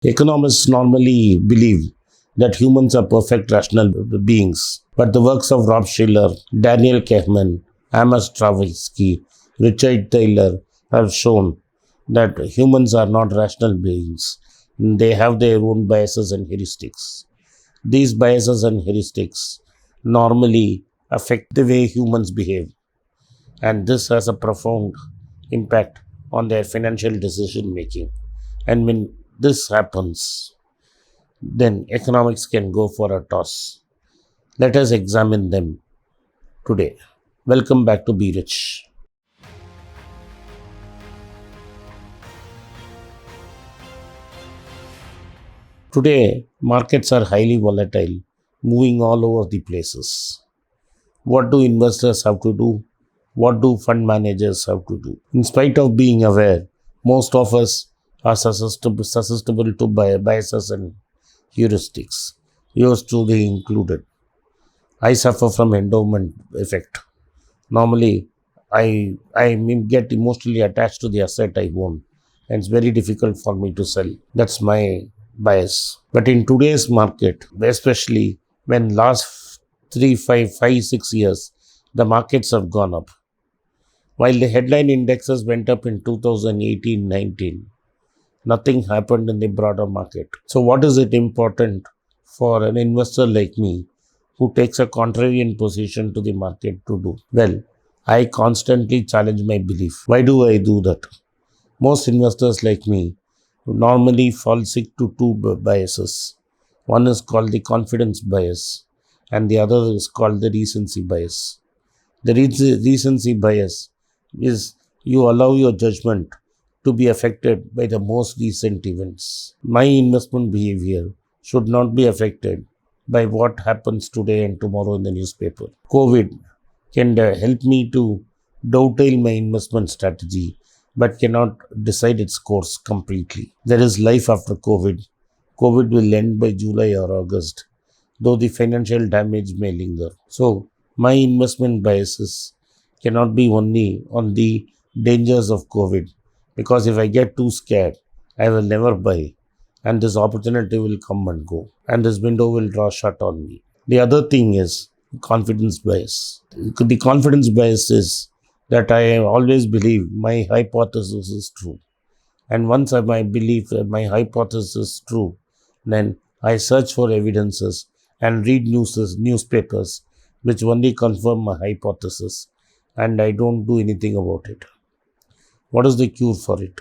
Economists normally believe that humans are perfect rational beings, but the works of Rob Schiller, Daniel Kahneman, Amos Tversky, Richard Taylor have shown that humans are not rational beings. They have their own biases and heuristics. These biases and heuristics normally affect the way humans behave, and this has a profound impact on their financial decision making. And when this happens, then economics can go for a toss. Let us examine them today. Welcome back to Berich. Today, markets are highly volatile, moving all over the places. What do investors have to do? What do fund managers have to do? In spite of being aware, most of us are susceptible to biases and heuristics, yours truly included. I suffer from endowment effect. Normally, I get emotionally attached to the asset I own, and it's very difficult for me to sell. That's my bias. But in today's market, especially when last 6 years, the markets have gone up. While the headline indexes went up in 2018-19, nothing happened in the broader market. So, what is it important for an investor like me who takes a contrarian position to the market to do? Well, I constantly challenge my belief. Why do I do that? Most investors like me normally fall sick to two biases. One is called the confidence bias, and the other is called the recency bias. The recency bias is you allow your judgment to be affected by the most recent events. My investment behavior should not be affected by what happens today and tomorrow in the newspaper. COVID can help me to dovetail my investment strategy but cannot decide its course completely. There is life after COVID. COVID will end by July or August, though the financial damage may linger. So, my investment biases cannot be only on the dangers of COVID, because if I get too scared, I will never buy, and this opportunity will come and go, and this window will draw shut on me. The other thing is confidence bias. The confidence bias is that I always believe my hypothesis is true. And once I believe that my hypothesis is true, then I search for evidences and read newspapers which only confirm my hypothesis, and I don't do anything about it. What is the cure for it?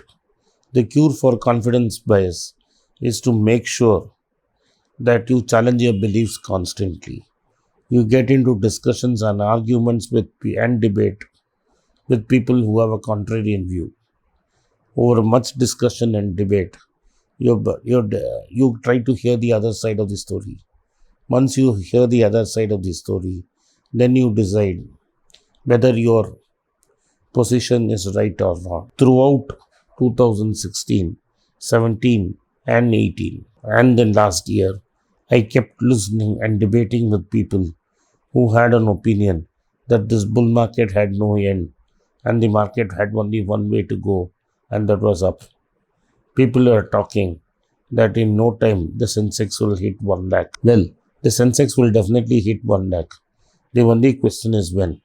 The cure for confidence bias is to make sure that you challenge your beliefs constantly. You get into discussions and arguments and debate with people who have a contrarian view. Over much discussion and debate, you try to hear the other side of the story. Once you hear the other side of the story, then you decide whether your position is right or not. Throughout 2016, 17, and 18, and then last year, I kept listening and debating with people who had an opinion that this bull market had no end and the market had only one way to go, and that was up. People are talking that in no time the Sensex will hit 1 lakh. Well, the Sensex will definitely hit 1 lakh. The only question is when.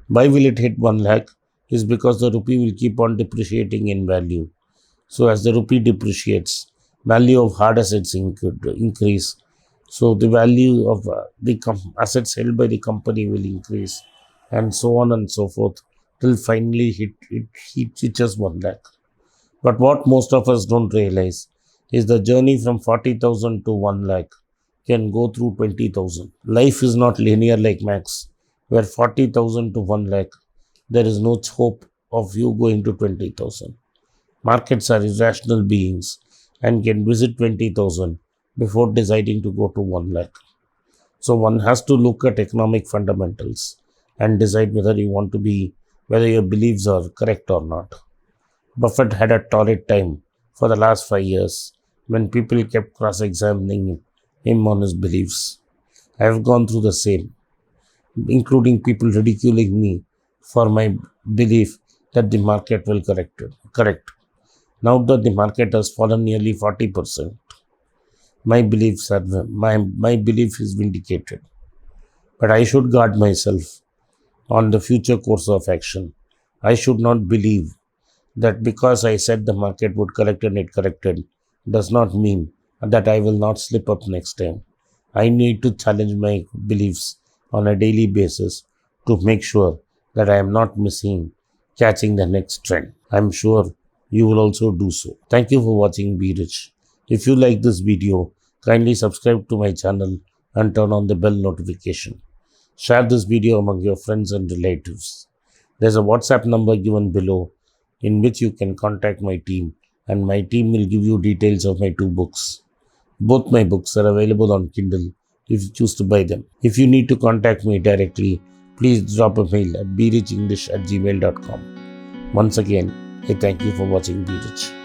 Why will it hit 1 lakh? Is because the rupee will keep on depreciating in value. So as the rupee depreciates, value of hard assets increase. So the value of the assets held by the company will increase, and so on and so forth, till finally it reaches 1 lakh. But what most of us don't realize is the journey from 40,000 to 1 lakh can go through 20,000. Life is not linear like max, where 40,000 to 1 lakh, there is no hope of you going to 20,000. Markets are irrational beings and can visit 20,000 before deciding to go to 1 lakh. So one has to look at economic fundamentals and decide whether your beliefs are correct or not. Buffett had a torrid time for the last 5 years when people kept cross-examining him on his beliefs. I have gone through the same, including people ridiculing me for my belief that the market will correct. Now that the market has fallen nearly 40%, my belief is vindicated. But I should guard myself on the future course of action. I should not believe that because I said the market would correct and it corrected does not mean that I will not slip up next time. I need to challenge my beliefs on a daily basis to make sure that I am not catching the next trend. I am sure you will also do so. Thank you for watching Be Rich. If you like this video, kindly subscribe to my channel and turn on the bell notification. Share this video among your friends and relatives. There's a WhatsApp number given below in which you can contact my team, and my team will give you details of my 2 books. Both my books are available on Kindle if you choose to buy them. If you need to contact me directly, please drop a mail at berichenglish@gmail.com. Once again, I thank you for watching Be Rich.